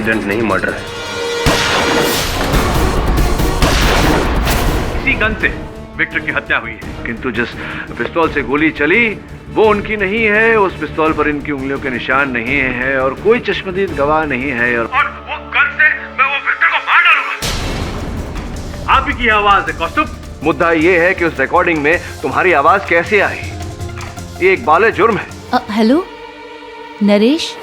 Accident नहीं, murder है। इसी गन से विक्टर की हत्या हुई है, किंतु जिस पिस्तौल से गोली चली वो उनकी नहीं है। उस पिस्तौल पर इनकी उंगलियों के निशान नहीं है और कोई चश्मदीद गवाह नहीं है। और वो गन से मैं वो विक्टर को मार डालूंगा। आप ही की आवाज है कौस्तुभ। मुद्दा ये है कि उस रिकॉर्डिंग में तुम्हारी आवाज कैसे आई, ये एक बाले जुर्म है। हेलो नरेश,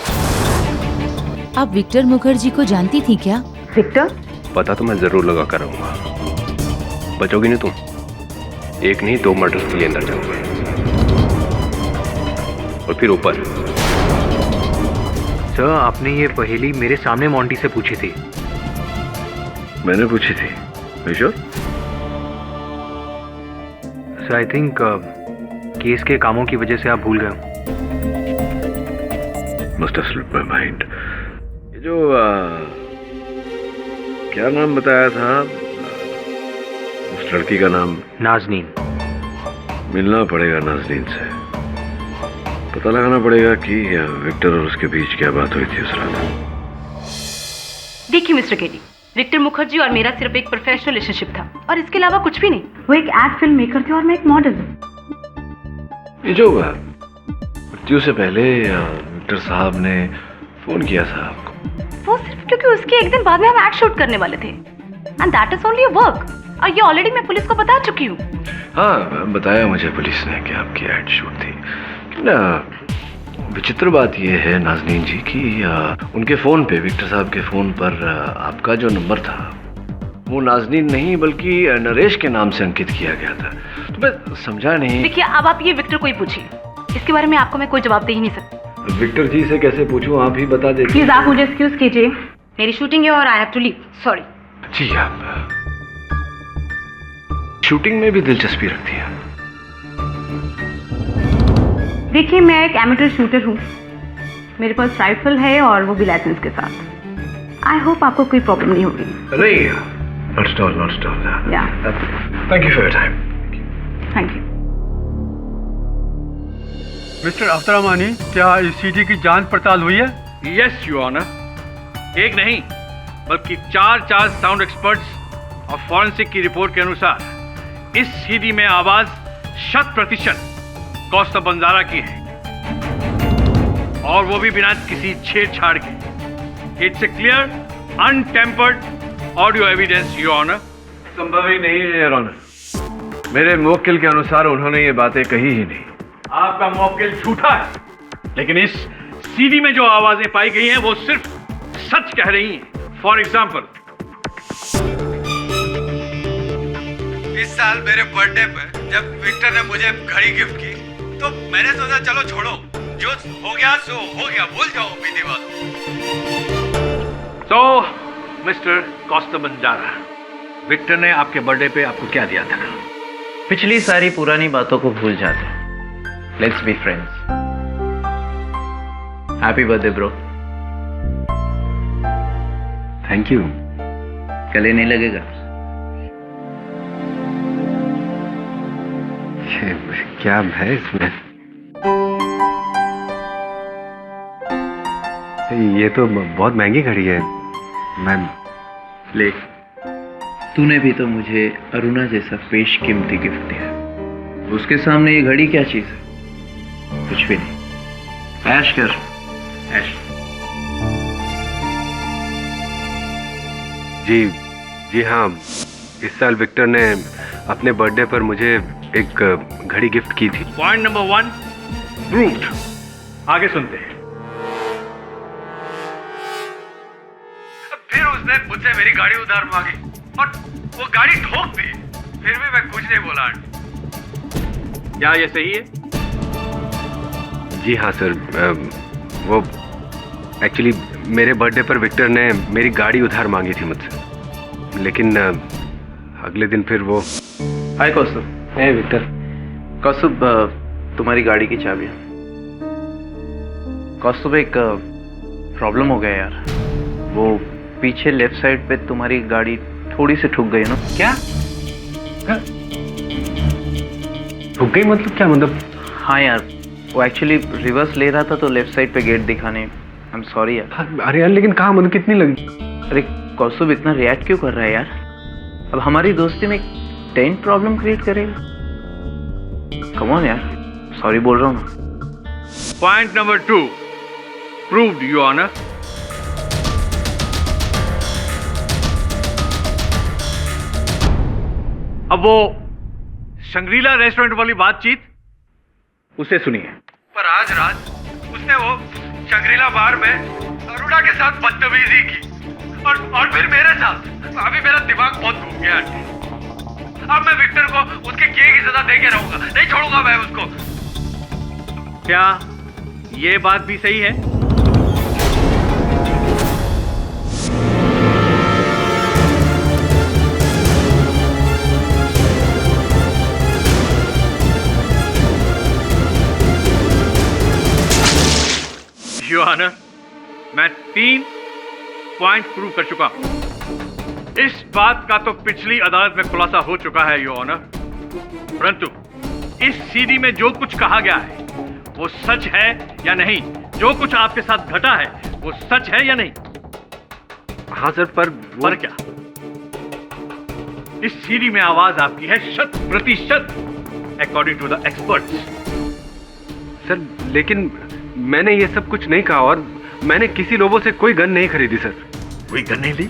आप विक्टर मुखर्जी को जानती थी क्या? विक्टर? पता तो मैं जरूर लगा कर रहूंगा। बचोगी नहीं तुम। एक नहीं 2 मर्डर्स के लिए अंदर जाओगे और फिर ऊपर। सर, आपने ये पहेली मेरे सामने मोंटी से पूछी थी। मैंने पूछी थी? Sure? Sir, I think case के कामों की वजह से आप भूल गए। Must have slipped my mind. ये जो क्या नाम बताया था उस लड़की का नाम? नाज़नीन। मिलना पड़ेगा नाज़नीन से, पता लगाना पड़ेगा कि विक्टर और उसके बीच क्या बात हुई थी उस रात। देखिए मिस्टर केडी, विक्टर मुखर्जी और मेरा सिर्फ एक प्रोफेशनल रिलेशनशिप था और इसके अलावा कुछ भी नहीं। वो एक एक्ट फिल्म मेकर थे और मैं एक मॉडल। ये जो मृत्यु से पहले विक्टर साहब ने फोन किया था आपको, वो सिर्फ क्योंकि उसके एक दिन बाद में हम एक्ट शूट करने वाले थे and that is only a work. और ये ऑलरेडी मैं पुलिस को बता चुकी हूँ। हाँ, बताया मुझे पुलिस ने कि आपकी एड शूट थी। ना विचित्र बात यह है नाज़नीन जी कि उनके फोन पे, विक्टर साहब के फोन पर आपका जो नंबर था वो नाज़नीन नहीं बल्कि नरेश के नाम से अंकित किया गया था। तो मैं समझा नहीं। देखिए, अब आप ये विक्टर को ही पूछिए, इसके बारे में आपको मैं कोई जवाब दे ही नहीं सकती। विक्टर जी से कैसे पूछूं, आप ही बता देते। प्लीज आप मुझे एक्सक्यूज कीजिए, मेरी शूटिंग है और I have to leave. Sorry. जी, आप शूटिंग में भी दिलचस्पी रखती है? देखिए, मैं एक एमेटर शूटर हूँ, मेरे पास राइफल है और वो भी लाइसेंस के साथ। आई होप आपको कोई प्रॉब्लम नहीं होगी। नहीं, not at all. Yeah. Thank you for your time. Thank you. Mister अख्तरामानी, क्या ईसीडी की जांच पड़ताल हुई है? Yes your honour. एक नहीं बल्कि 4 साउंड एक्सपर्ट्स और फॉरेंसिक की रिपोर्ट के अनुसार इस सीडी में आवाज 100% कौस्तुभ बंजारा की है और वो भी बिना किसी छेड़छाड़ के। It's a clear untampered audio evidence your honour. संभव ही नहीं है योर ऑनर। मेरे मुवक्किल के अनुसार उन्होंने ये बातें कही ही नहीं। आपका मुवक्किल झूठा है, लेकिन इस सीडी में जो आवाजें पाई गई हैं वो सिर्फ सच कह रही हैं। फॉर एग्जाम्पल, इस साल मेरे बर्थडे पर जब विक्टर ने मुझे घड़ी गिफ्ट की तो मैंने सोचा चलो छोड़ो, जो हो गया सो हो गया, भूल जाओ बीते बात। तो मिस्टर कौस्तुभ बंजारा, विक्टर ने आपके बर्थडे पे आपको क्या दिया था? पिछली सारी पुरानी बातों को भूल जाते। Let's be friends. Happy birthday bro. Thank you. गले नहीं लगेगा? क्या है इसमें? ये तो बहुत महंगी घड़ी है। मैं ले, तूने भी तो मुझे अरुणा जैसा बेशकीमती गिफ्ट दिया, उसके सामने ये घड़ी क्या चीज है? कुछ भी नहीं। ऐश कर, ऐश। जी हाँ, इस साल विक्टर ने अपने बर्थडे पर मुझे एक घड़ी गिफ्ट की थी। Point number 1 proved. आगे सुनते हैं। फिर उसने मुझसे मेरी गाड़ी उधार मांगी और वो गाड़ी ठोक दी, फिर भी मैं कुछ नहीं बोला। क्या ये सही है? जी हाँ सर, वो एक्चुअली मेरे बर्थडे पर विक्टर ने मेरी गाड़ी उधार मांगी थी मुझसे, लेकिन अगले दिन फिर वो। हाय कौस्तुभ। है विक्टर। कौस्तुभ, तुम्हारी गाड़ी की चाबियां। कौस्तुभ, एक प्रॉब्लम हो गया यार। वो पीछे लेफ्ट साइड पे तुम्हारी गाड़ी थोड़ी सी ठुक गई ना। क्या ठुक गई? मतलब क्या मतलब? हाँ यार, वो एक्चुअली रिवर्स ले रहा था तो लेफ्ट साइड पे गेट दिखाने आई एम सॉरी यार। अरे यार लेकिन कहाँ मुझे कितनी लगी? अरे कौस्तुभ इतना रिएक्ट क्यों कर रहा है यार? अब हमारी दोस्ती में टेंट प्रॉब्लम क्रिएट करेगा। कम ऑन यार, सॉरी बोल रहा हूँ ना। Point number 2 proved your honour. अब वो शंग्रीला रेस्टोरेंट वाली बातचीत उसे सुनिए। पर आज रात उसने वो शंग्रीला बार में अरुणा के साथ बदतमीजी की और फिर मेरे साथ। अभी मेरा दिमाग बहुत घूम गया आंटी। अब मैं विक्टर को उसके किए की सजा दे के रहूंगा, नहीं छोड़ूंगा मैं उसको। क्या ये बात भी सही है? योर ऑनर, मैं 3 पॉइंट प्रूव कर चुका हूं। इस बात का तो पिछली अदालत में खुलासा हो चुका है योर ऑनर, परंतु इस सीडी में जो कुछ कहा गया है वो सच है या नहीं? जो कुछ आपके साथ घटा है वो सच है या नहीं? हाँ सर, पर क्या? इस सीडी में आवाज आपकी है 100% according to the experts. Sir लेकिन मैंने ये सब कुछ नहीं कहा और मैंने किसी लोगों से कोई गन नहीं खरीदी सर। कोई गन नहीं ली?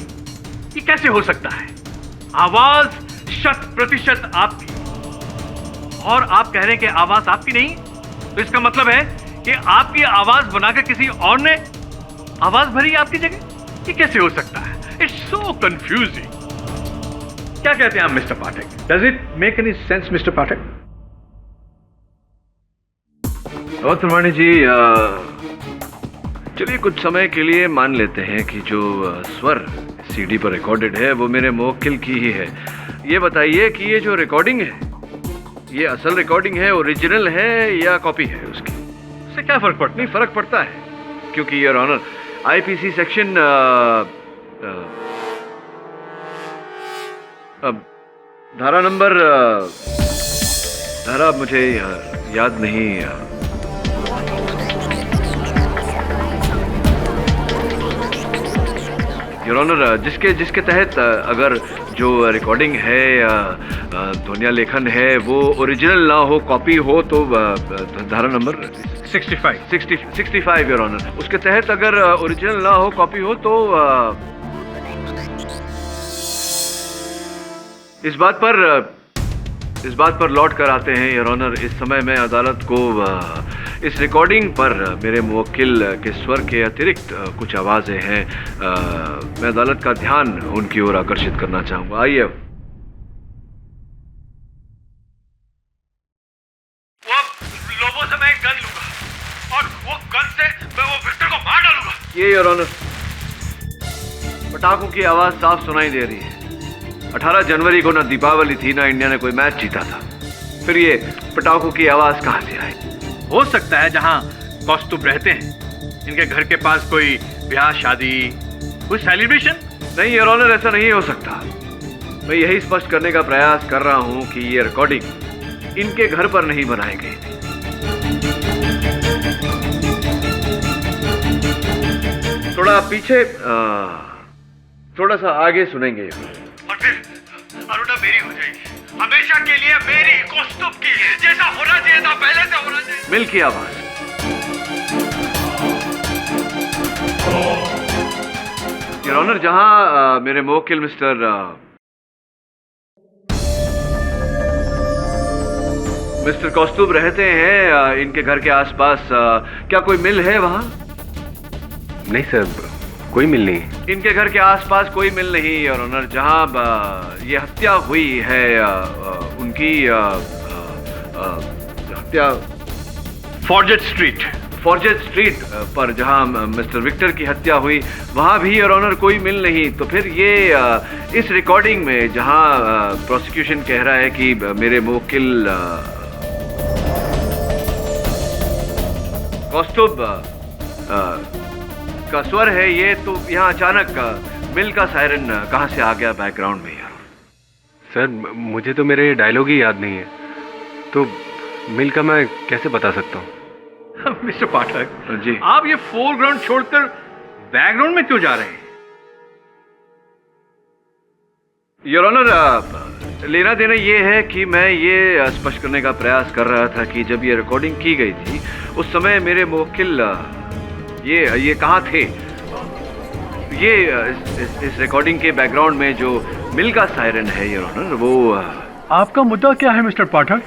ये कैसे हो सकता है? आवाज 100% आपकी और आप कह रहे हैं कि आवाज आपकी नहीं, तो इसका मतलब है कि आपकी आवाज बनाकर किसी और ने आवाज भरी आपकी जगह। ये कैसे हो सकता है? It's so confusing. क्या कहते हैं आप mister Pathak? Does it make any sense mister Pathak? Trimani ji, चलिए कुछ समय के लिए मान लेते हैं कि जो स्वर सीडी पर रिकॉर्डेड है वो मेरे मुवक्किल की ही है। ये बताइए कि ये जो रिकॉर्डिंग है ये असल रिकॉर्डिंग है, ओरिजिनल है या कॉपी है उसकी? इससे क्या फर्क पड़ता? नहीं, फर्क पड़ता है, क्योंकि योर ऑनर आईपीसी सेक्शन धारा नंबर धारा मुझे याद नहीं। योर ऑनर, जिसके तहत अगर जो रिकॉर्डिंग है या ध्वनिया लेखन है वो ओरिजिनल ना हो, कॉपी हो, तो धारा नंबर 65 योर ऑनर, उसके तहत अगर ओरिजिनल ना हो, कॉपी हो, तो इस बात पर लौट कर आते हैं योर ऑनर। इस समय मैं अदालत को इस रिकॉर्डिंग पर मेरे मुवक्किल के स्वर के अतिरिक्त कुछ आवाज़ें हैं, मैं अदालत का ध्यान उनकी ओर आकर्षित करना चाहूँगा। आइए। वो लोगों से मैं एक गन लूंगा और वो गन से मैं वो विक्टर को मार डालूंगा। ये योर ऑनर, पटाखों की आवाज़ साफ सुनाई दे रही है। 18 जनवरी को ना दीपावली थी ना इंडिया ने कोई मैच जीता था, फिर ये पटाखों की आवाज़ कहाँ से आई? हो सकता है जहां कौस्तुभ रहते हैं इनके घर के पास कोई ब्याह शादी, कोई सेलिब्रेशन। नहीं योर ऑनर, ऐसा नहीं हो सकता। मैं यही स्पष्ट करने का प्रयास कर रहा हूं कि ये रिकॉर्डिंग इनके घर पर नहीं बनाई गई थी। थोड़ा पीछे, थोड़ा सा आगे सुनेंगे। और फिर अरुणा मेरी हो जाएगी, हमेशा के लिए मेरी, कौस्तुभ की, जैसा होना चाहिए था पहले से होना चाहिए। मिल की आवाज। योर ऑनर, जहां मेरे मुवक्किल मिस्टर कौस्तुभ रहते हैं, इनके घर के आसपास क्या कोई मिल है वहां? नहीं सर, कोई मिल नहीं। इनके घर के आसपास कोई मिल नहीं योर ऑनर। जहां ये हत्या हुई है, उनकी हत्या फॉर्जेट स्ट्रीट पर जहां मिस्टर विक्टर की हत्या हुई, वहां भी योर ऑनर कोई मिल नहीं। तो फिर ये इस रिकॉर्डिंग में जहां प्रोसिक्यूशन कह रहा है कि मेरे मुवक्किल कौस्तुभ का स्वर है ये, तो यहाँ अचानक मिल का सायरन कहाँ से आ गया बैकग्राउंड में यार? सर मुझे तो मेरे डायलॉग ही याद नहीं है, तो मिल का मैं कैसे बता सकता हूँ? मिस्टर पाठक जी। आप ये फोरग्राउंड छोड़कर बैकग्राउंड में क्यों जा रहे हैं? योर ऑनर, लेना देना ये है कि मैं ये स्पष्ट करने का प्रयास कर रहा था कि जब ये रिकॉर्डिंग की गई थी उस समय मेरे मुवक्किल ये कहाँ थे। ये इस रिकॉर्डिंग के बैकग्राउंड में जो मिल का सायरन है योर ऑनर, वो आपका मुद्दा क्या है mister Pathak?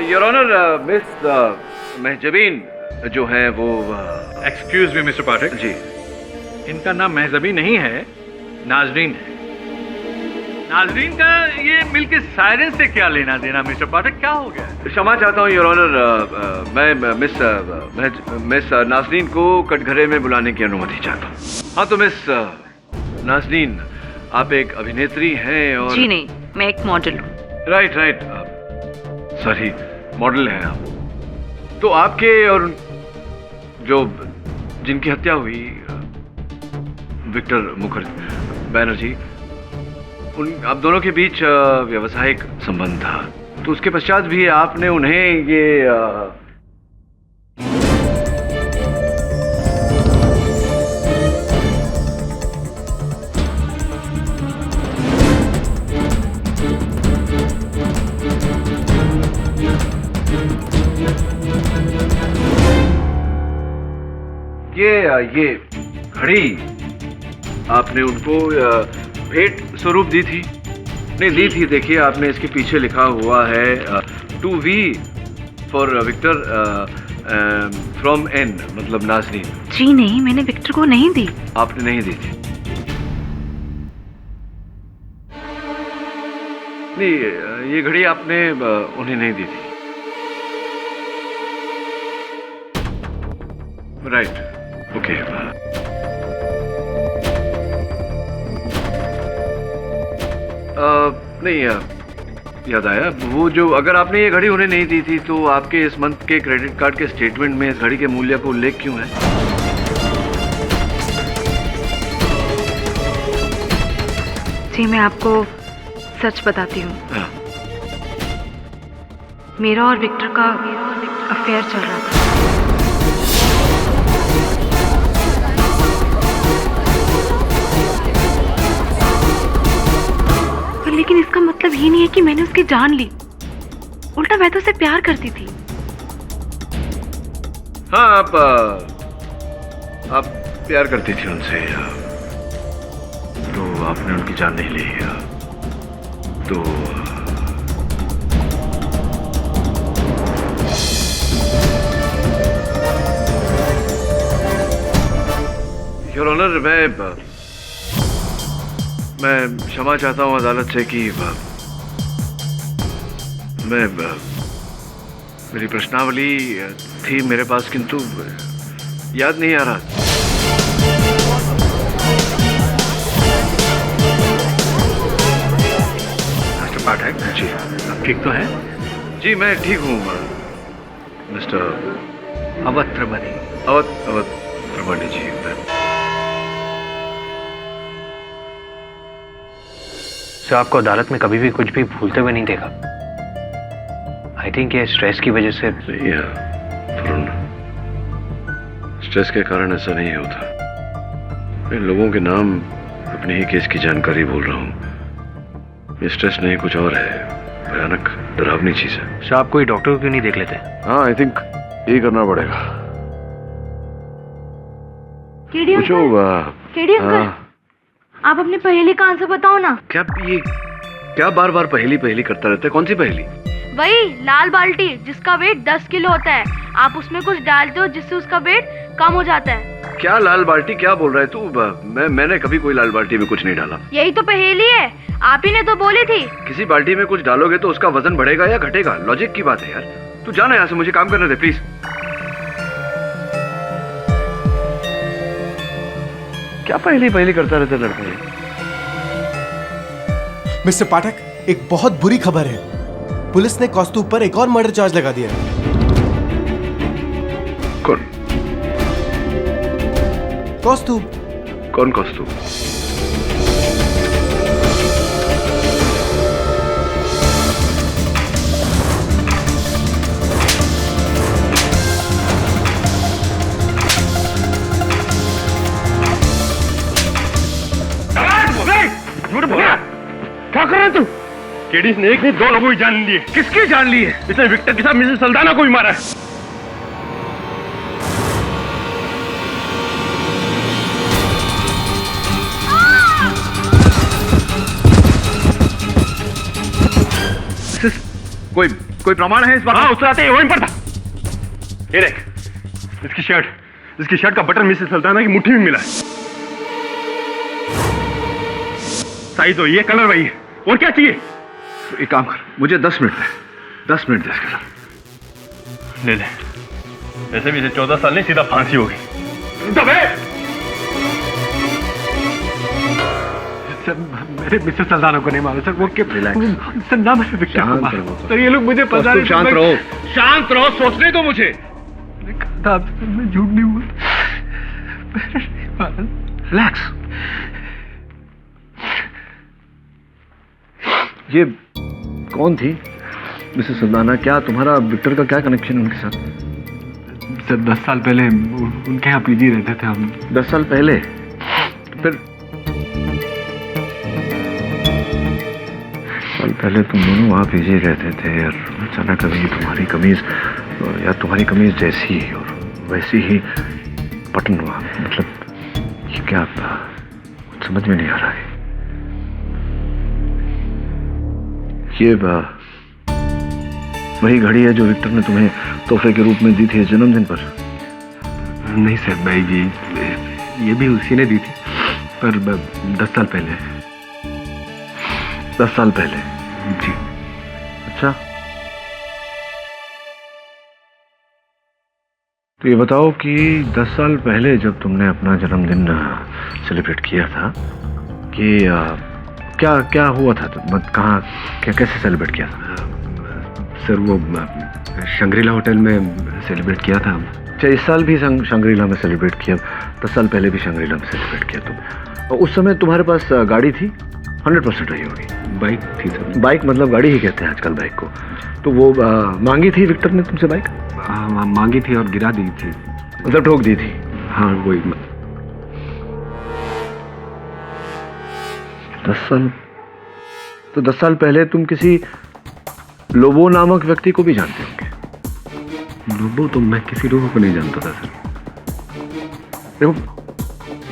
Your honour, miss Mahjabeen जो है वो excuse me mister Pathak ji. इनका नाम महजबी नहीं है, नाजरीन है। नाजरीन का ये मिल के सायरन से क्या लेना देना मिस्टर पाठक? क्या हो गया? क्षमा चाहता हूँ योर ऑनर, मैं मिस नाजरीन को कटघरे में बुलाने की अनुमति चाहता हूँ। हाँ तो मिस नाजरीन, आप एक अभिनेत्री हैं और जी नहीं, मैं एक मॉडल हूँ। राइट, सॉरी, मॉडल हैं आप। तो आपके और जो जिनकी हत्या हुई विक्टर मुखर्जी बैनर्जी, उन आप दोनों के बीच व्यावसायिक संबंध था, तो उसके पश्चात भी आपने उन्हें ये घड़ी आपने उनको भेंट स्वरूप दी थी? नहीं दी थी। देखिए आपने इसके पीछे लिखा हुआ है 2V for Victor from N, मतलब नाजरीन। जी नहीं, मैंने विक्टर को नहीं दी। आपने नहीं दी थी? नहीं, ये घड़ी आपने उन्हें नहीं दी थी। Right, okay. नहीं, याद आया, वो जो अगर आपने ये घड़ी उन्हें नहीं दी थी तो आपके इस मंथ के क्रेडिट कार्ड के स्टेटमेंट में इस घड़ी के मूल्य का उल्लेख क्यों है? जी मैं आपको सच बताती हूँ, हाँ। मेरा और विक्टर का अफेयर चल रहा था। लेकिन इसका मतलब ये नहीं है कि मैंने उसकी जान ली, उल्टा मैं तो उसे प्यार करती थी। हाँ, आप प्यार करती थी उनसे, तो आपने उनकी जान नहीं ली, तो योर ऑनर, मैं क्षमा चाहता हूँ अदालत से कि मेरी प्रश्नावली थी मेरे पास, किंतु याद नहीं आ रहा। मिस्टर पाठक जी, आप ठीक तो हैं? जी मैं ठीक हूँ मिस्टर अवध त्रिपाठी। अवध त्रिपाठी जी। सर, आपको अदालत में कभी भी कुछ भी भूलते हुए नहीं देखा। आई थिंक ये स्ट्रेस की वजह से। वरुण, स्ट्रेस के कारण ऐसा नहीं होता। मैं लोगों के नाम अपने ही केस की जानकारी बोल रहा हूँ। ये स्ट्रेस नहीं, कुछ और है, भयानक डरावनी चीज है। सर, आप कोई डॉक्टर को क्यों नहीं देख लेते? हाँ, आई थिंक यही करना पड़ेगा। पूछो। हाँ, आप अपनी पहेली का आंसर बताओ ना। क्या बार बार पहेली करता रहता है? कौन सी पहेली? वही लाल बाल्टी जिसका वेट 10 किलो होता है, आप उसमें कुछ डालते हो जिससे उसका वेट कम हो जाता है। क्या लाल बाल्टी? क्या बोल रहा है तू? मैंने कभी कोई लाल बाल्टी में कुछ नहीं डाला। यही तो पहेली है, आप ही ने तो बोली थी। किसी बाल्टी में कुछ डालोगे तो उसका वजन बढ़ेगा या घटेगा? लॉजिक की बात है यार। तू जाना यहाँ से, मुझे काम करने दे प्लीज। क्या पहेली करता रहता लड़का? मिस्टर पाठक, एक बहुत बुरी खबर है। पुलिस ने कौस्तुभ पर एक और मर्डर चार्ज लगा दिया है। कौन? कौस्तुभ। कौन कौस्तुभ? केडी स्नेक ने 2 लोगों की जान ली है। किसकी जान ली है? इसने विक्टर के साथ मिसेस सल्दाना को भी मारा है। कोई प्रमाण है इस बात? हाँ, उससे आते ही वहीं पर था। ये देख, इसकी शर्ट का बटन मिसेस सल्दाना की मुट्ठी में मिला है। साइज वही है, कलर वही है, और क्या चाहिए? एक काम कर, मुझे 10 मिनट दे, 10 मिनट दे इसके साथ। ले ले। वैसे भी इसे 14 साल नहीं, सीधा फांसी होगी। दबे! सर, मेरे मिसेस सल्दाना को नहीं मारा सर, वो सर ना मेरे विक्टर को मारा सर, ये लोग मुझे पता नहीं। शांत रहो, सोचने दो मुझे। मैं झूठ नहीं बोल। रिलैक्स। ये कौन थी मिसेस सल्दाना? क्या तुम्हारा विक्टर का क्या कनेक्शन है उनके साथ? सर 10 साल पहले उनके यहाँ पीजी रहते थे हम। 10 साल पहले? तो फिर साल पहले तुम दोनों वहाँ पीजी रहते थे और अचानक अभी तुम्हारी कमीज जैसी और वैसी ही बटन हुआ। मतलब ये क्या, कुछ समझ में नहीं आ रहा है। ये वही घड़ी है जो विक्टर ने तुम्हें तोहफे के रूप में दी थी जन्मदिन पर? नहीं सर भाई जी, ये भी उसी ने दी थी, पर 10 साल पहले। 10 साल पहले? जी। अच्छा, तो ये बताओ कि 10 साल पहले जब तुमने अपना जन्मदिन सेलिब्रेट किया था कि क्या हुआ था? कहाँ, कैसे सेलिब्रेट किया था? सर वो शंग्रीला होटल में सेलिब्रेट किया था। अच्छा, इस साल भी शंग्रीला में सेलिब्रेट किया, 10 साल पहले भी शंग्रीला में सेलिब्रेट किया तुम। और उस समय तुम्हारे पास गाड़ी थी? 100% रही होगी। बाइक थी सर। बाइक मतलब गाड़ी ही कहते हैं आजकल बाइक को। तो वो मांगी थी विक्टर ने तुमसे बाइक? मांगी थी और गिरा दी थी। मतलब ठोक दी थी? हाँ वही। 10 साल? तो 10 साल पहले तुम किसी लोबो नामक व्यक्ति को भी जानते होंगे? लोबो? तो मैं किसी लोगों को नहीं जानता था सर। देखो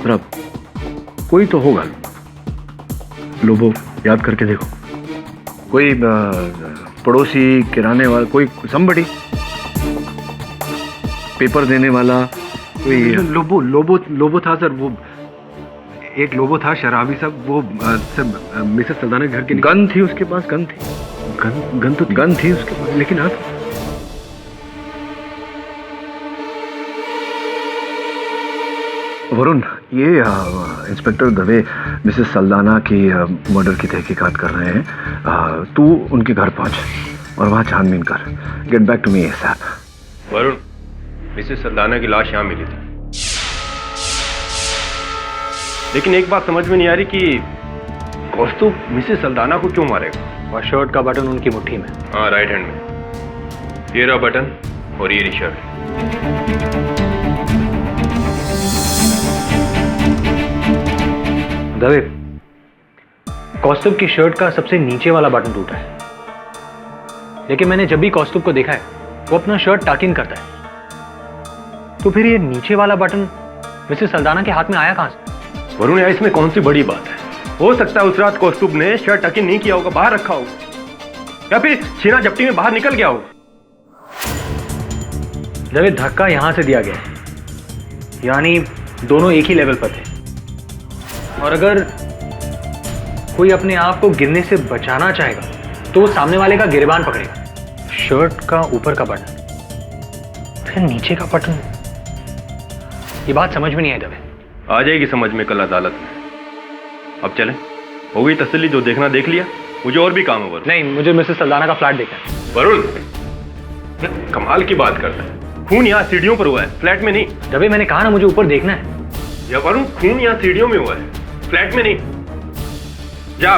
जरा, कोई तो होगा लोबो, याद करके देखो। कोई पड़ोसी, किराने वाला, कोई समबड़ी, पेपर देने वाला, कोई। लोबो था सर। वो एक लोबो था शराबी सब, वो सब मिसेस सल्दाना घर के। गन थी उसके पास? गन थी? गन थी उसके पास, लेकिन आप वरुण, ये इंस्पेक्टर दवे मिसेस सल्दाना की मर्डर की तहकीकात कर रहे हैं। तू उनके घर पहुंच और वहां छानबीन कर। Get back to me ASAP. Varun, missus Saldanha की लाश यहाँ मिली थी, लेकिन एक बात समझ में नहीं आ रही कि कौस्तुभ मिसेस सल्दाना को क्यों मारेगा? और शर्ट का बटन उनकी मुट्ठी में। हाँ, राइट हैंड में। ये रहा बटन और ये रही शर्ट। दवे, कौस्तुभ की शर्ट का सबसे नीचे वाला बटन टूटा है, लेकिन मैंने जब भी कौस्तुभ को देखा है वो अपना शर्ट टाकिन करता है। तो फिर ये नीचे वाला बटन मिसेस सल्दाना के हाथ में आया कहां से? वरुण, यार इसमें कौन सी बड़ी बात है? हो सकता है उस रात कौस्तुभ ने शर्ट टकिन नहीं किया होगा, बाहर रखा होगा, या फिर छीना झपटी में बाहर निकल गया होगा। दवे, धक्का यहां से दिया गया, यानी दोनों एक ही लेवल पर थे। और अगर कोई अपने आप को गिरने से बचाना चाहेगा तो वो सामने वाले का गिरबान पकड़ेगा। शर्ट का ऊपर का बटन, फिर नीचे का बटन। ये बात समझ में नहीं आई दवे। आ जाएगी समझ में कल अदालत में। अब चलें? हो गई तसल्ली, जो देखना देख लिया, मुझे और भी काम है। वरुण, नहीं, मुझे मिसेस सल्दाना का फ्लैट देखना है। वरुण, कमाल की बात करता है। खून यहाँ सीढ़ियों पर हुआ है, फ्लैट में नहीं। दवे, मैंने कहा ना मुझे ऊपर देखना है। या वरुण, खून यहाँ सीढ़ियों में हुआ है, फ्लैट में नहीं। जा।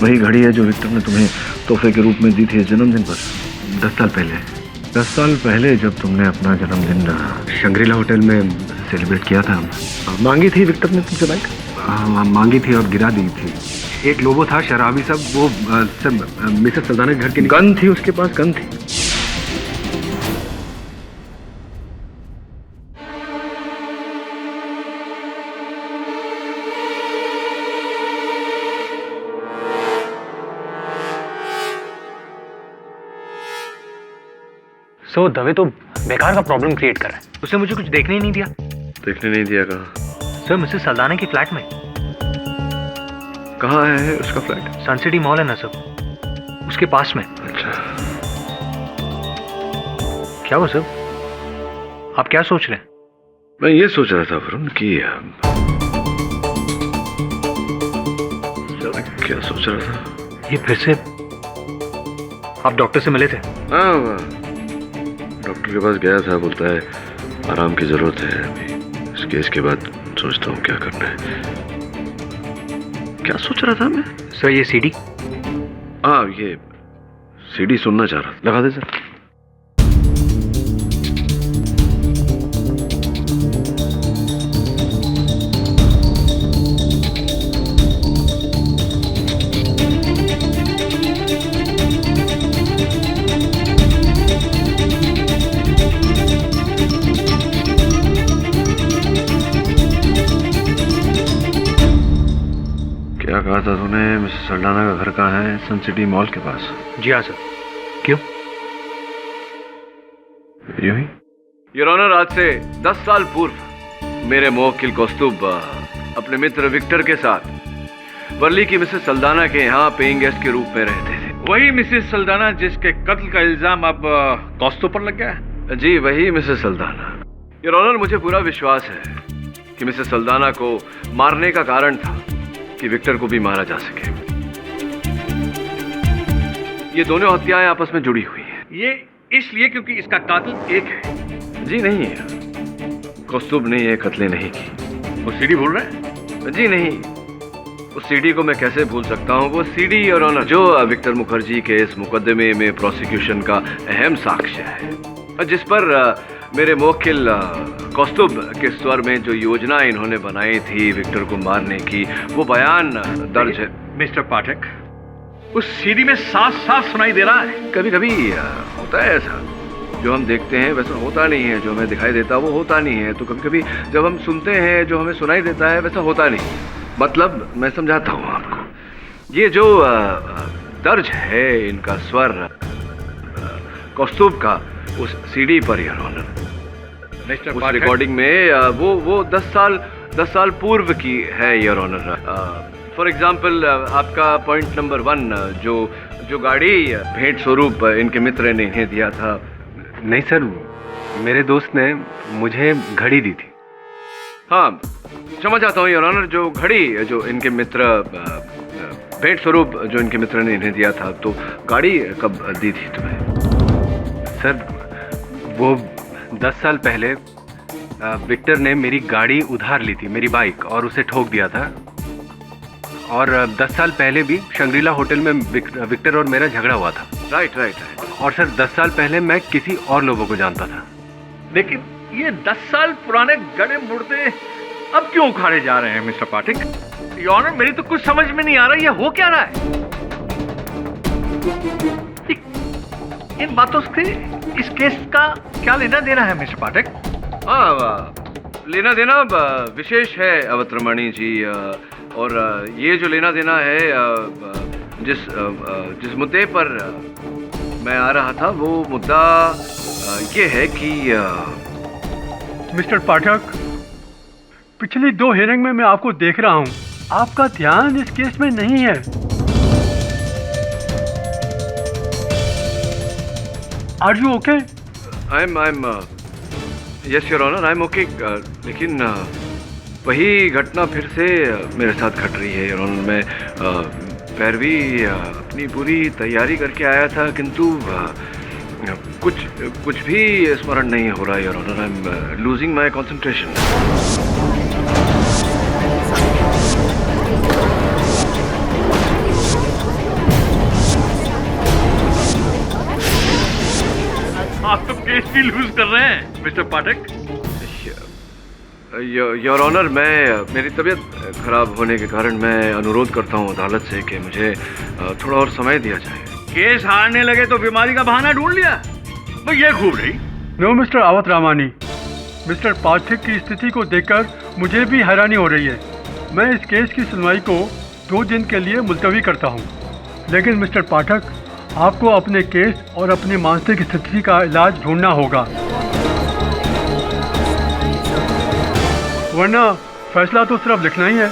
वही घड़ी है जो विक्टर ने तुम्हें तोहफे के रूप में दी थी जन्मदिन पर? 10 साल पहले। 10 साल पहले जब तुमने अपना जन्मदिन शंग्रीला होटल में सेलिब्रेट किया था। मांगी थी विक्टर ने तुमसे बाइक? मांगी थी और गिरा दी थी। एक लोगो था शराबी सब, वो सब मिसेस सल्दाना के घर के गन थी उसके पास, गन थी। सो दवे तो बेकार का प्रॉब्लम क्रिएट कर रहा है। उसने मुझे कुछ देखने ही नहीं दिया। देखने नहीं दिया? कहाँ? सर मिसेस सल्दाना की फ्लैट में। कहाँ है उसका फ्लैट? सन सिटी मॉल है ना सर, उसके पास में। अच्छा। क्या हुआ सर? आप क्या सोच रहे हैं? मैं ये सोच रहा था वरुण कि क्या सोच रहा था? ये फिर से आप डॉक्टर से मिले थे? हाँ, डॉक्टर के पास गया था। बोलता है आराम की जरूरत है अभी। इस केस के बाद सोचता हूँ क्या करना है। क्या सोच रहा था मैं? सर ये सीडी। हाँ, ये सीडी सुनना चाह रहा था। लगा दे सर। क्या कहा था तूने? मिसेस सल्दाना का घर कहाँ है? सन सिटी मॉल के पास। जी हाँ सर। क्यों? यूं ही। योर ऑनर, आज से 10 साल पूर्व मेरे मुवक्किल कौस्तुभ अपने मित्र विक्टर के साथ वर्ली की मिसेस सल्दाना के यहाँ पेइंग गेस्ट के रूप में रहते थे। वही मिसेस सल्दाना जिसके कत्ल का इल्जाम अब कौस्तुभ पर लग गया है? जी, वही मिसेस सल्दाना। योर ऑनर, मुझे पूरा विश्वास है कि मिसेस सल्दाना को मारने का कारण था कि विक्टर को भी मारा जा सके। ये दोनों हत्याएं आपस में जुड़ी हुई हैं। ये इसलिए क्योंकि इसका कातिल एक है। जी नहीं, कौस्तुभ ने ये कत्ले नहीं की। वो सीडी भूल रहे हैं? जी नहीं, उस सीडी को मैं कैसे भूल सकता हूँ? वो सीडी योर ऑनर जो विक्टर मुखर्जी के इस मुकदमे में प्रोसिक्यूशन का अहम साक्ष्य है, जिस पर मेरे मुवक्किल कौस्तुभ के स्वर में जो योजना इन्होंने बनाई थी विक्टर को मारने की, वो बयान दर्ज है। मिस्टर पाठक, उस सीडी में साफ साफ सुनाई दे रहा है। कभी कभी होता है ऐसा, जो हम देखते हैं वैसा होता नहीं है, जो हमें दिखाई देता वो होता नहीं है। तो कभी कभी जब हम सुनते हैं जो हमें सुनाई देता है वैसा होता नहीं। मतलब मैं समझाता हूँ आपको। ये जो दर्ज है इनका स्वर कौस्तुभ का उस सीडी पर योर ऑनर, उस रिकॉर्डिंग में वो 10 साल पूर्व की है योर ऑनर। फॉर एग्जाम्पल आपका पॉइंट नंबर 1, जो गाड़ी भेंट स्वरूप इनके मित्र ने इन्हें दिया था। नहीं सर, मेरे दोस्त ने मुझे घड़ी दी थी। हाँ, क्षमा चाहता हूँ योर ऑनर, जो घड़ी जो इनके मित्र भेंट स्वरूप जो इनके मित्र ने इन्हें दिया था, तो गाड़ी कब दी थी तुम्हें? सर वो 10 साल पहले विक्टर ने मेरी गाड़ी उधार ली थी, मेरी बाइक, और उसे ठोक दिया था। और 10 साल पहले भी शंग्रीला होटल में विक्टर और मेरा झगड़ा हुआ था। राइट। और सर 10 साल पहले मैं किसी और लोगों को जानता था। लेकिन ये 10 साल पुराने गड़े मुर्दे अब क्यों उखाड़े जा रहे हैं मिस्टर पाठक? योर ऑनर, मेरी तो कुछ समझ में नहीं आ रहा, ये हो क्या रहा है? इन बातों से इस केस का क्या लेना देना है मिस्टर पाठक? हाँ, लेना देना विशेष है अवतरमणि जी। और ये जो लेना देना है, जिस मुद्दे पर मैं आ रहा था, वो मुद्दा ये है कि मिस्टर पाठक, पिछली 2 हियरिंग में मैं आपको देख रहा हूँ, आपका ध्यान इस केस में नहीं है। Are you okay? I'm yes your honour, I am okay. लेकिन वही घटना फिर से मेरे साथ घट रही है योर ऑनर। मैं पैरवी अपनी पूरी तैयारी करके आया था, किंतु कुछ भी स्मरण नहीं हो रहा your honour. I am losing my concentration. आप तो केस भी लूज कर रहे हैं मिस्टर पाठक। योर ऑनर, मेरी तबीयत खराब होने के कारण मैं अनुरोध करता हूँ अदालत से कि मुझे थोड़ा और समय दिया जाए। केस हारने लगे तो बीमारी का बहाना ढूंढ लिया, भाई ये खूब रही। नो मिस्टर आवत रामानी, मिस्टर पाठक की स्थिति को देखकर मुझे भी हैरानी हो रही है। मैं इस केस की सुनवाई को 2 दिन के लिए मुलतवी करता हूँ, लेकिन मिस्टर पाठक, आपको अपने केस और अपनी मानसिक स्थिति का इलाज ढूंढना होगा, वरना फैसला तो सिर्फ लिखना ही है।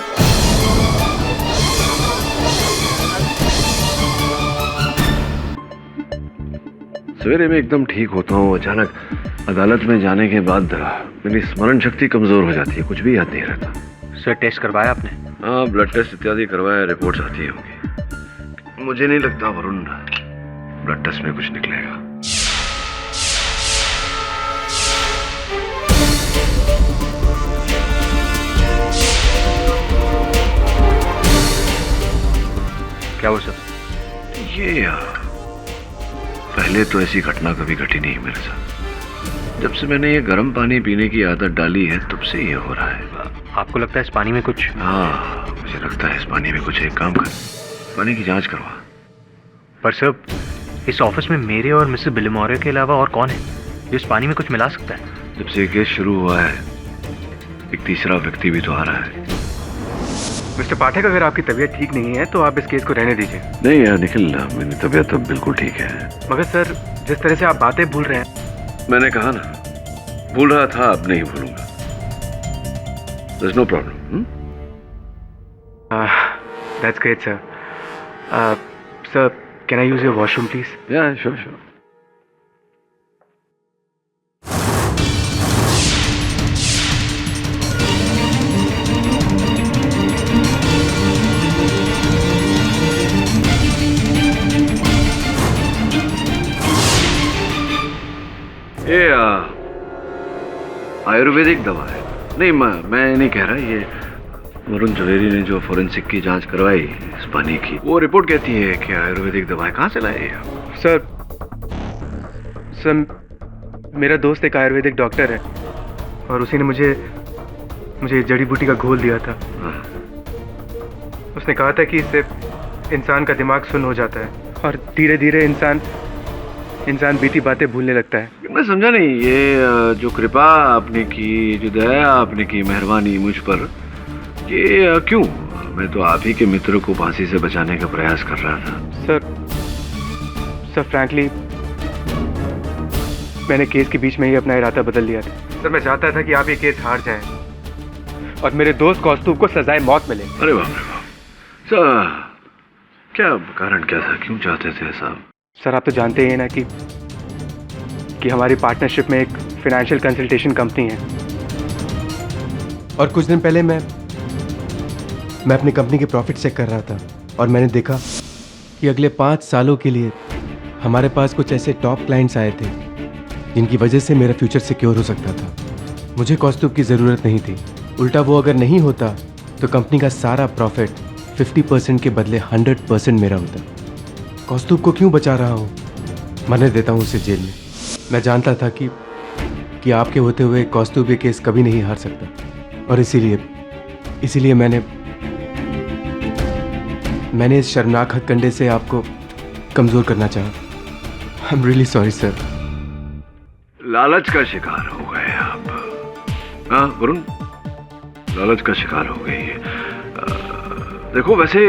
सवेरे में एकदम ठीक होता हूँ, अचानक अदालत में जाने के बाद मेरी स्मरण शक्ति कमजोर हो जाती है, कुछ भी याद नहीं रहता। सर टेस्ट करवाया आपने? हाँ, ब्लड टेस्ट इत्यादि करवाया, रिपोर्ट्स आती होंगी। मुझे नहीं लगता वरुण ब्लड टेस्ट में कुछ निकलेगा। क्या वो सब? ये पहले तो ऐसी घटना कभी घटी नहीं मेरे साथ। जब से मैंने ये गर्म पानी पीने की आदत डाली है तब से ये हो रहा है। आपको लगता है इस पानी में कुछ? हाँ, मुझे लगता है इस पानी में कुछ। एक काम कर, पानी की जांच करवा। पर सर, इस ऑफिस में मेरे और मिसेस बिलिमोरे के अलावा और कौन है जो इस पानी में कुछ मिला सकता है? जब से केस शुरू हुआ है एक तीसरा व्यक्ति भी तो आ रहा है। मिस्टर पाठक, अगर आपकी तबीयत ठीक नहीं है तो आप इस केस को रहने दीजिए। नहीं यार निखिल, मेरी तबीयत अब बिल्कुल ठीक है। मगर सर, जिस तरह से आप बातें भूल रहे हैं। मैंने कहा ना, भूल रहा था, अब नहीं भूलूंगा। There's no problem. That's great, sir. Sir, can I use your washroom, please? Yeah, sure. ये आयुर्वेदिक दवा है। नहीं, मैं नहीं कह रहा, ये वरुण जवेरी ने जो फोरेंसिक की जांच करवाई इस पानी की, वो रिपोर्ट कहती है कि आयुर्वेदिक दवाएं कहाँ से लाए आप? सर, मेरा दोस्त एक आयुर्वेदिक डॉक्टर है और उसी ने मुझे जड़ी बूटी का घोल दिया था। हाँ। उसने कहा था कि इससे इंसान का दिमाग सुन्न हो जाता है और धीरे धीरे इंसान बीती बातें भूलने लगता है। मैं समझा नहीं, ये जो कृपा आपने की, जो दया आपने की, मेहरबानी मुझ पर, ये क्यों? मैं तो आप ही के मित्र को फांसी से बचाने का प्रयास कर रहा था। सर फ्रैंकली, मैंने केस के बीच में ही अपना इरादा बदल लिया था। सर, मैं चाहता था कि आप ये केस हार जाएं और मेरे दोस्त कौस्तुभ को सजाए मौत मिले। अरे बाप रे बाप। सर, क्या कारण क्या था, क्यों चाहते थे ऐसा? सर, आप तो जानते ही हैं ना कि हमारी पार्टनरशिप में एक फाइनेंशियल कंसल्टेशन कंपनी है और कुछ दिन पहले मैं अपनी कंपनी के प्रॉफिट चेक कर रहा था और मैंने देखा कि अगले 5 सालों के लिए हमारे पास कुछ ऐसे टॉप क्लाइंट्स आए थे जिनकी वजह से मेरा फ्यूचर सिक्योर हो सकता था। मुझे कौस्तुभ की ज़रूरत नहीं थी, उल्टा वो अगर नहीं होता तो कंपनी का सारा प्रॉफिट 50% के बदले 100% मेरा होता। कौस्तुभ को क्यों बचा रहा हूँ? मरने देता हूँ उसे जेल में। मैं जानता था कि आपके होते हुए कौस्तुभ ये केस कभी नहीं हार सकता और इसीलिए मैंने इस शर्मनाक हथकंडे से आपको कमज़ोर करना चाहा। I am really sorry sir. लालच का शिकार हो गए आप। हाँ वरुण, लालच का शिकार हो गई है। देखो, वैसे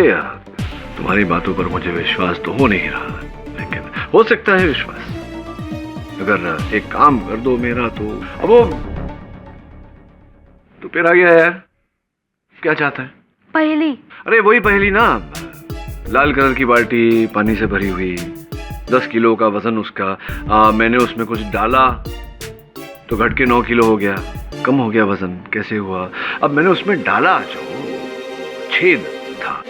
तुम्हारी बातों पर मुझे विश्वास तो हो नहीं रहा, लेकिन हो सकता है विश्वास। अगर एक काम कर दो मेरा तो। अब वो तो फिर आ गया यार, क्या चाहता है? पहेली। अरे वही पहेली ना, लाल कलर की बाल्टी पानी से भरी हुई, 10 किलो का वजन उसका। मैंने उसमें कुछ डाला तो घट के 9 किलो हो गया, कम हो गया वजन। कैसे हुआ? अब मैंने उसमें डाला जो छेद था,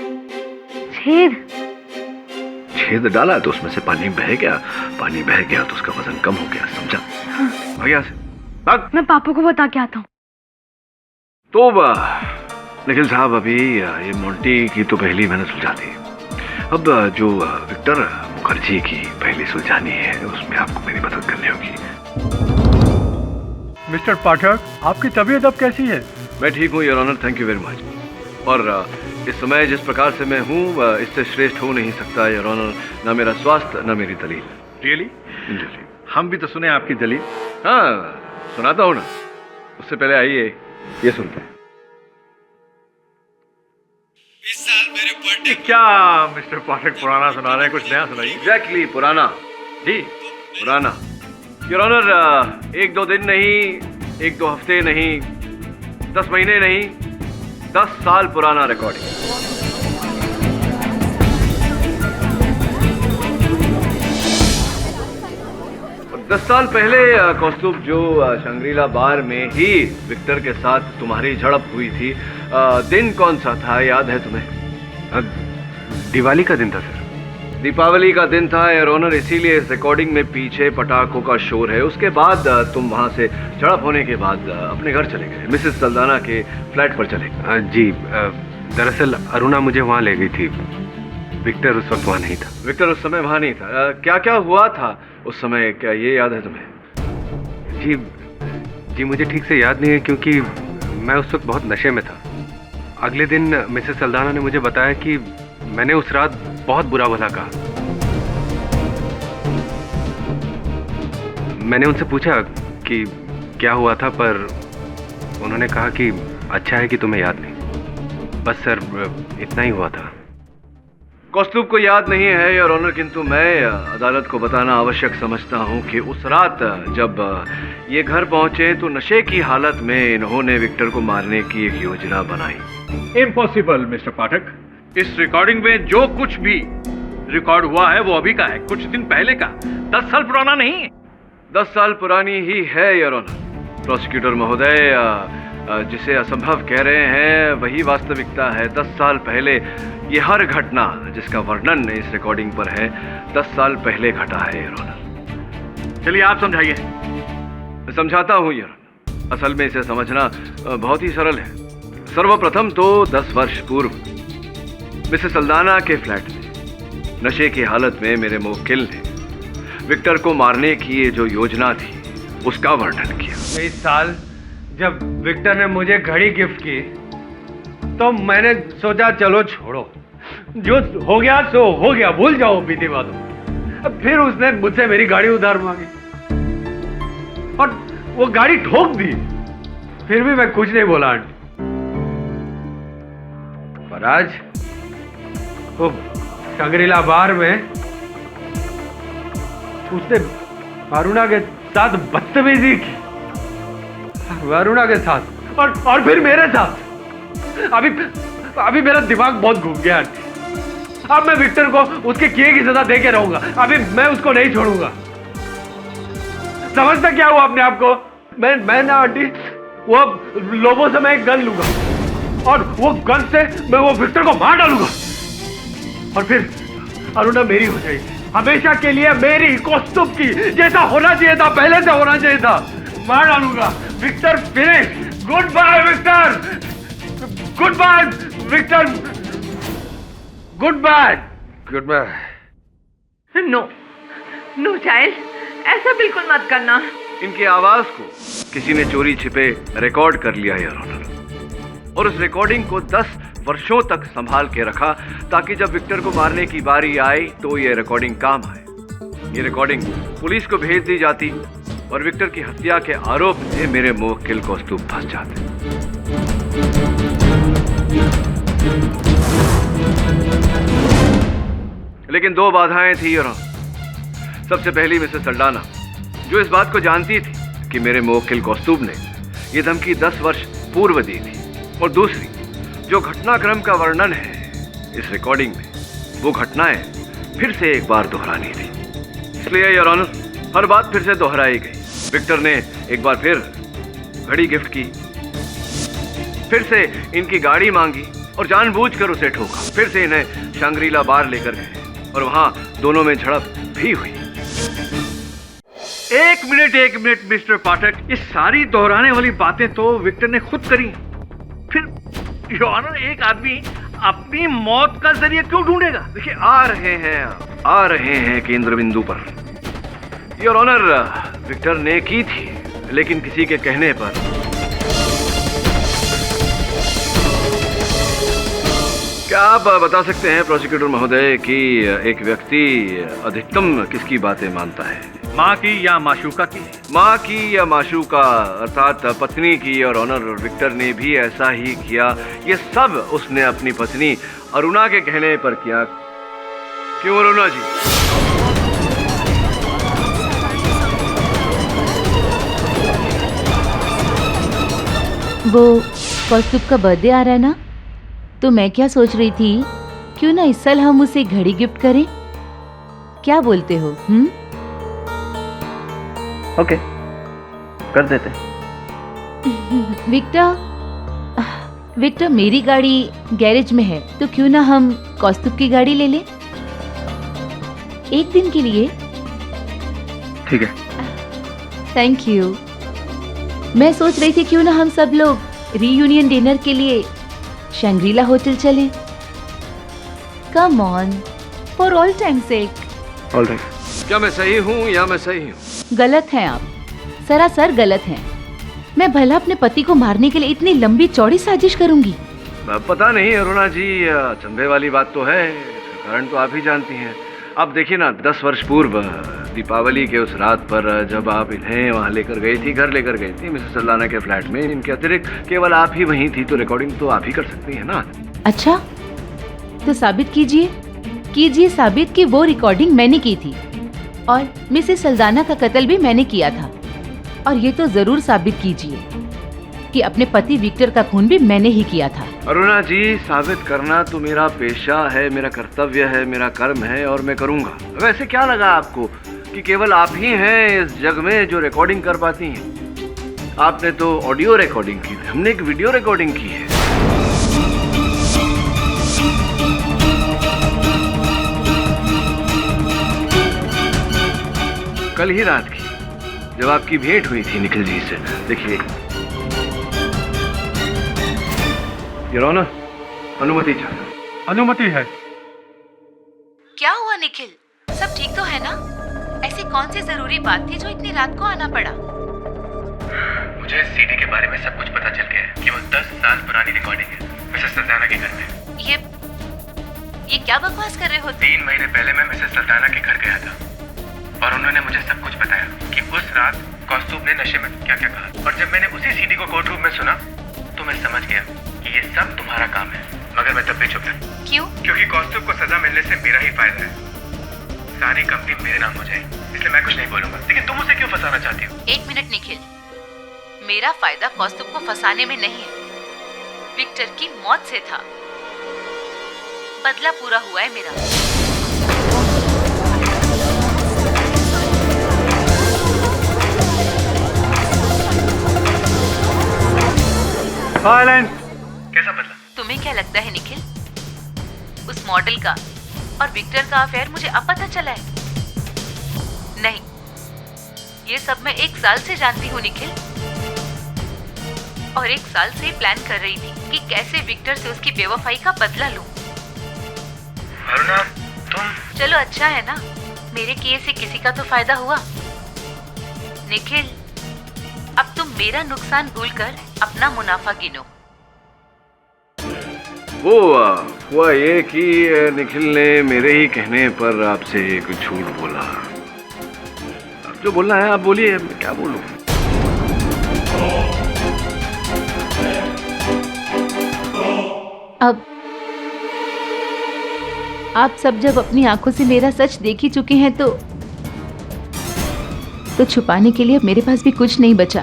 छेद डाला तो उसमें से पानी बह गया तो उसका वजन कम हो गया। समझा? भैया से भाग। मैं पापा को बता के आता हूँ। तो निखिल साहब, अभी ये मोंटी की तो पहली मैंने सुलझा दी। अब जो विक्टर मुखर्जी की पहली सुलझानी है, उसमें आपको मेरी मदद करनी होगी। मिस्टर पाठक, आपकी तबीयत अब कैसी है? मैं ठीक हूँ your honour, thank you very much. और इस समय जिस प्रकार से मैं हूँ इससे श्रेष्ठ हो नहीं सकता योर ऑनर, ना मेरा स्वास्थ्य ना मेरी दलील। रियली? हम भी तो सुने आपकी दलील। हाँ सुनाता हूँ ना, उससे पहले आइए ये सुनते हैं। इस साल मेरे बर्थडे क्या मिस्टर पाठक पुराना सुना रहे हैं, कुछ नया सुनाइए। एग्जैक्टली पुराना जी पुराना योर ऑनर, 1-2 दिन नहीं, 1-2 हफ्ते नहीं, 10 महीने नहीं, 10 साल पुराना रिकॉर्डिंग। 10 साल पहले कौस्तुभ, जो शंग्रीला बार में ही विक्टर के साथ तुम्हारी झड़प हुई थी, दिन कौन सा था, याद है तुम्हें? दिवाली का दिन था सर। दीपावली का दिन था योर ऑनर, इसीलिए इस रिकॉर्डिंग में पीछे पटाखों का शोर है। उसके बाद तुम वहां से झड़प होने के बाद अपने घर चले गए, मिसेस सल्दाना के फ्लैट पर चले गए। जी, दरअसल अरुणा मुझे वहाँ ले गई थी। विक्टर उस वक्त वहाँ नहीं था। विक्टर उस समय वहाँ नहीं था। क्या क्या हुआ था उस समय, क्या ये याद है तुम्हें? जी मुझे ठीक से याद नहीं है, क्योंकि मैं उस वक्त बहुत नशे में था। अगले दिन मिसेस सल्दाना ने मुझे बताया कि मैंने उस रात बहुत बुरा भला कहा। मैंने उनसे पूछा कि क्या हुआ था, पर उन्होंने कहा कि अच्छा है कि तुम्हें याद नहीं। बस सर, इतना ही हुआ था। कौस्तुभ को याद नहीं है योर ऑनर, किंतु मैं अदालत को बताना आवश्यक समझता हूं कि उस रात जब ये घर पहुंचे तो नशे की हालत में इन्होंने विक्टर को मारने की एक योजना बनाई। इम्पॉसिबल मिस्टर पाठक, इस रिकॉर्डिंग में जो कुछ भी रिकॉर्ड हुआ है वो अभी का है, कुछ दिन पहले का, 10 साल पुराना नहीं है। 10 साल पुरानी ही है योर ऑनर। प्रोसिक्यूटर महोदय, जिसे असंभव कह रहे हैं वही वास्तविकता है। 10 साल पहले ये हर घटना जिसका वर्णन इस रिकॉर्डिंग पर है 10 साल पहले घटा है योर ऑनर। चलिए आप समझाइए। मैं समझाता हूँ योर ऑनर। असल में इसे समझना बहुत ही सरल है। सर्वप्रथम तो 10 वर्ष पूर्व मिसेस सल्दाना के फ्लैट में नशे की हालत में मेरे मुवक्किल ने विक्टर को मारने की ये जो योजना थी उसका वर्णन किया। इस साल जब विक्टर ने मुझे घड़ी गिफ्ट की तो मैंने सोचा चलो छोड़ो, जो हो गया सो हो गया, भूल जाओ बीती बातों। फिर उसने मुझसे मेरी गाड़ी उधार मांगी और वो गाड़ी ठोक दी। फिर भी मैं कुछ नहीं बोला आंटी। पर आज वो शंग्रीला बार में उसने अरुणा के साथ बदतमीजी की, अरुणा के साथ और फिर मेरे साथ। अभी मेरा दिमाग बहुत घूम गया आंटी। अब मैं विक्टर को उसके किए की सजा दे के रहूंगा। अभी मैं उसको नहीं छोड़ूंगा। समझता क्या हुआ अपने आप को? मैं ना आंटी, वो लोगों से मैं एक गन लूंगा और वो गन से मैं वो विक्टर को मार डालूंगा और फिर अरुणा मेरी हो जाएगी, हमेशा के लिए मेरी, कौस्तुभ की, जैसा होना चाहिए था, पहले से होना चाहिए था। मार डालूंगा। Victor finish. Good bye Victor, good bye Victor, good bye, good bye. No no child, ऐसा बिल्कुल मत करना। इनकी आवाज को किसी ने चोरी छिपे रिकॉर्ड कर लिया योर ऑनर, और उस रिकॉर्डिंग को 10 वर्षों तक संभाल के रखा ताकि जब विक्टर को मारने की बारी आई तो ये रिकॉर्डिंग काम आए। ये रिकॉर्डिंग पुलिस को भेज दी जाती और विक्टर की हत्या के आरोप से मेरे मुवक्किल कौस्तुभ फंस जाते। लेकिन 2 बाधाएं थी योर ऑनर। सबसे पहली मिसेस सल्दाना, जो इस बात को जानती थी कि मेरे मुवक्किल कौस्तुभ ने यह धमकी 10 वर्ष पूर्व दी थी, और दूसरी, जो घटनाक्रम का वर्णन है इस रिकॉर्डिंग में, वो घटनाएं फिर से एक बार दोहरानी थी। इसलिए योर ऑनर हर बात फिर से दोहराई गई। विक्टर ने एक बार फिर घड़ी गिफ्ट की, फिर से इनकी गाड़ी मांगी और जानबूझकर उसे ठोका। फिर से इन्हें शंग्रीला बार लेकर गए और वहां दोनों में झड़प भी हुई। एक मिनट मिस्टर पाठक, ये सारी दोहराने वाली बातें तो विक्टर ने खुद करी। फिर योर ऑनर, एक आदमी अपनी मौत का जरिया क्यों ढूंढेगा? देखिए, आ रहे हैं केंद्र बिंदु पर। योर ऑनर, विक्टर ने की थी, लेकिन किसी के कहने पर। क्या आप बता सकते हैं प्रोसिक्यूटर महोदय कि एक व्यक्ति अधिकतम किसकी बातें मानता है? माँ की या माशूका की? माँ की या माशूका, अर्थात पत्नी की। और ऑनर, विक्टर ने भी ऐसा ही किया। ये सब उसने अपनी पत्नी अरुणा के कहने पर किया। क्यों अरुणा जी? वो कौस्तुभ का बर्थडे आ रहा है ना, तो मैं क्या सोच रही थी, क्यों ना इस साल हम उसे घड़ी गिफ्ट करें? क्या बोलते हो? ओके, कर देते। विक्टर, मेरी गाड़ी गैरेज में है, तो क्यों ना हम कौस्तुभ की गाड़ी ले लें एक दिन के लिए? ठीक है। Thank you. मैं सोच रही थी क्यों ना हम सब लोग रीयूनियन डिनर के लिए शंग्रीला होटल चलें। Come on, for all time sake. All right. क्या मैं सही हूँ या मैं सही हूँ? गलत हैं आप, सरासर गलत हैं। मैं भला अपने पति को मारने के लिए इतनी लंबी चौड़ी साजिश करूंगी? पता नहीं अरुणा जी, चंबे वाली बात तो है, कारण तो आप ही जानती हैं। आप देखिए ना, 10 वर्ष पूर्व दीपावली के उस रात पर जब आप इन्हें वहाँ लेकर गई थी, घर लेकर गई थी मिसेस सल्दाना के फ्लैट में, इनके अतिरिक्त केवल आप ही वहीं थी, तो रिकॉर्डिंग तो आप ही कर सकती हैं ना। अच्छा, तो साबित कीजिए साबित कि वो रिकॉर्डिंग मैंने की थी और मिसेस सल्दाना का कत्ल भी मैंने किया था। और ये तो जरूर साबित कीजिए कि अपने पति विक्टर का खून भी मैंने ही किया था। अरुणा जी, साबित करना तो मेरा पेशा है, मेरा कर्तव्य है, मेरा कर्म है और मैं करूंगा। वैसे क्या लगा आपको कि केवल आप ही हैं इस जग में जो रिकॉर्डिंग कर पाती हैं? आपने तो ऑडियो रिकॉर्डिंग की थी, हमने एक वीडियो रिकॉर्डिंग की है। कल ही रात की, जब आपकी भेंट हुई थी निखिल जी से। देखिए, योर ऑनर, अनुमति चाहिए। अनुमति है। क्या हुआ निखिल, सब ठीक तो है ना? ऐसी कौन सी जरूरी बात थी जो इतनी रात को आना पड़ा? मुझे सीडी के बारे में सब कुछ पता चल गया है कि वो 10 साल पुरानी रिकॉर्डिंग है मिसेस सल्दाना के घर में। ये क्या बकवास कर रहे हो? 3 महीने पहले मैं मिसेस सल्दाना के घर गया था और उन्होंने मुझे सब कुछ बताया कि उस रात कौस्तुभ ने नशे में क्या क्या कहा। और जब मैंने उसी सीडी को कोर्ट रूम में सुना तो मैं समझ गया कि ये सब तुम्हारा काम है। मगर मैं तब भी चुप था। क्यों? क्योंकि कौस्तुभ को सजा मिलने से मेरा ही फायदा है, सारी कंपनी मेरे नाम हो जाए, इसलिए मैं कुछ नहीं बोलूंगा। लेकिन तुम उसे क्यों फंसाना चाहती हो? एक मिनट निखिल, मेरा फायदा कौस्तुभ को फंसाने में नहीं है, विक्टर की मौत से था। बदला पूरा हुआ है मेरा। साइलेंस। कैसा बदला? तुम्हें क्या लगता है निखिल, उस मॉडल का और विक्टर का अफेयर मुझे अब पता चला है? नहीं, ये सब मैं 1 साल से जानती हूँ निखिल, और 1 साल से प्लान कर रही थी कि कैसे विक्टर से उसकी बेवफाई का बदला लूं। अरुणा, तुम... चलो अच्छा है ना, मेरे किए से किसी का तो फायदा हुआ। निखिल, अब तुम मेरा नुकसान भूलकर अपना मुनाफा गिनो। वो हुआ ये कि निखिल ने मेरे ही कहने पर आपसे एक झूठ बोला। अब जो बोलना है आप बोलिए, मैं क्या बोलूं? अब आप सब जब अपनी आंखों से मेरा सच देख ही चुके हैं तो छुपाने के लिए अब मेरे पास भी कुछ नहीं बचा।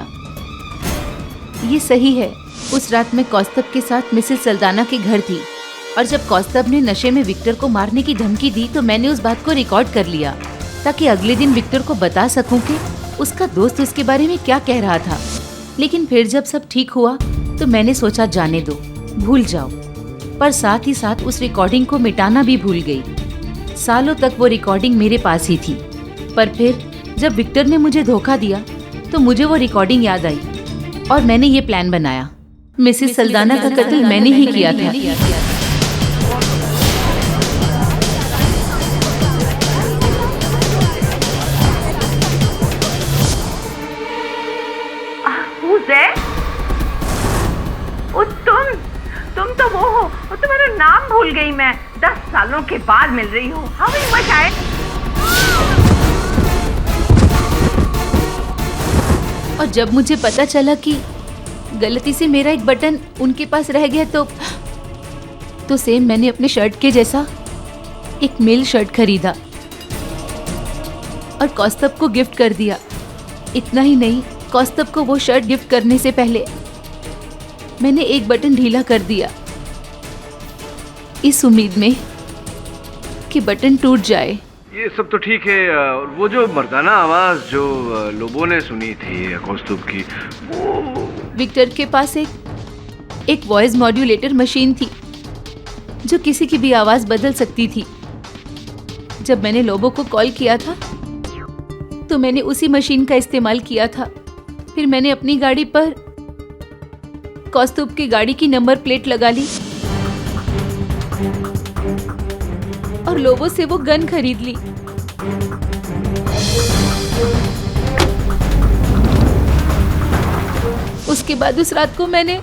ये सही है, उस रात मैं कौस्तुभ के साथ मिसेस सल्दाना के घर थी और जब कौस्तुभ ने नशे में विक्टर को मारने की धमकी दी तो मैंने उस बात को रिकॉर्ड कर लिया ताकि अगले दिन विक्टर को बता सकूं कि उसका दोस्त उसके बारे में क्या कह रहा था। लेकिन फिर जब सब ठीक हुआ तो मैंने सोचा जाने दो, भूल जाओ, पर साथ ही साथ उस रिकॉर्डिंग को मिटाना भी भूल गई। सालों तक वो रिकॉर्डिंग मेरे पास ही थी, पर फिर जब विक्टर ने मुझे धोखा दिया तो मुझे वो रिकॉर्डिंग याद आई और मैंने ये प्लान बनाया। मिसेस सल्दाना का कत्ल मैंने ही किया था। तो वो हो, और तुम्हारा नाम भूल गई मैं। 10 सालों के बाद मिल रही हूँ। हमें मजा आए। और जब मुझे पता चला कि गलती से मेरा एक बटन उनके पास रह गया तो सेम मैंने अपने शर्ट के जैसा एक मेल शर्ट खरीदा और कौस्तभ को गिफ्ट कर दिया। इतना ही नहीं, कौस्तभ को वो शर्ट गिफ्ट करने से पहले मैंने एक बटन ढीला कर दिया, इस उम्मीद में कि बटन टूट जाए। ये सब तो ठीक है। वो जो मर्दाना आवाज जो लोगों ने सुनी थी कौस्तुभ की, वो विक्टर के पास एक वॉइस मॉड्यूलेटर मशीन थी जो किसी की भी आवाज बदल सकती थी। जब मैंने लोबो को कॉल किया था तो मैंने उसी मशीन का इस्तेमाल किया था। फिर मैंने अपनी गाड़ी पर कौस्तुभ की गाड़ी की नंबर प्लेट लगा ली और लोबो से वो गन खरीद ली। उसके बाद उस रात को मैंने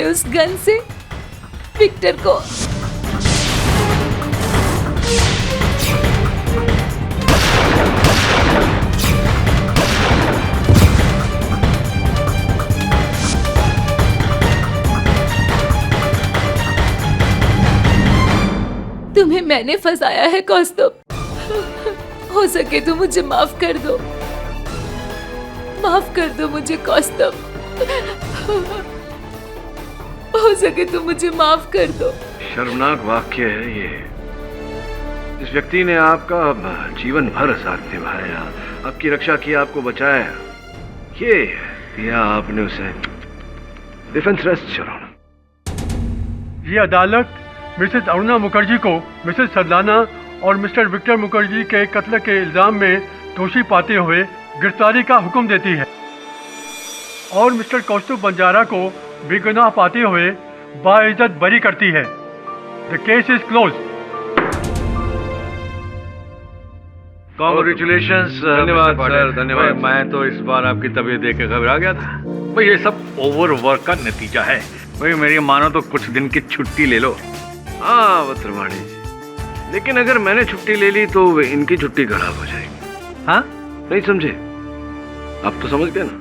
उस गन से विक्टर को तुम्हें मैंने फंसाया है कौस्तुभ। हो सके तो मुझे माफ कर दो, माफ कर दो मुझे कौस्तुभ। हो सके तो मुझे माफ कर दो। शर्मनाक वाक्य है ये। इस व्यक्ति ने आपका जीवन भर साथ निभाया, आपकी रक्षा की, आपको बचाया, ये दिया आपने उसे डिफेंस रेस्ट। ये अदालत मिसेस अरुणा मुखर्जी को मिसेस सल्दाना और मिस्टर विक्टर मुखर्जी के कत्ल के इल्जाम में दोषी पाते हुए गिरफ्तारी का हुक्म देती है और मिस्टर कौस्तुभ बंजारा को बेगुनाह पाते हुए बाइज्जत बरी करती है। The case is close. Congratulations. धन्यवाद सर, धन्यवाद। मैं तो इस बार आपकी तबीयत देख के घबरा गया था। भाई ये सब ओवरवर्क का नतीजा है। भाई मेरी मानो तो कुछ दिन की छुट्टी ले लो। हाँ वत्रवाणी जी, लेकिन अगर मैंने छुट्टी ले ली तो इनकी छुट्टी खराब हो जाएगी। हाँ नहीं समझे? आप तो समझ गए ना।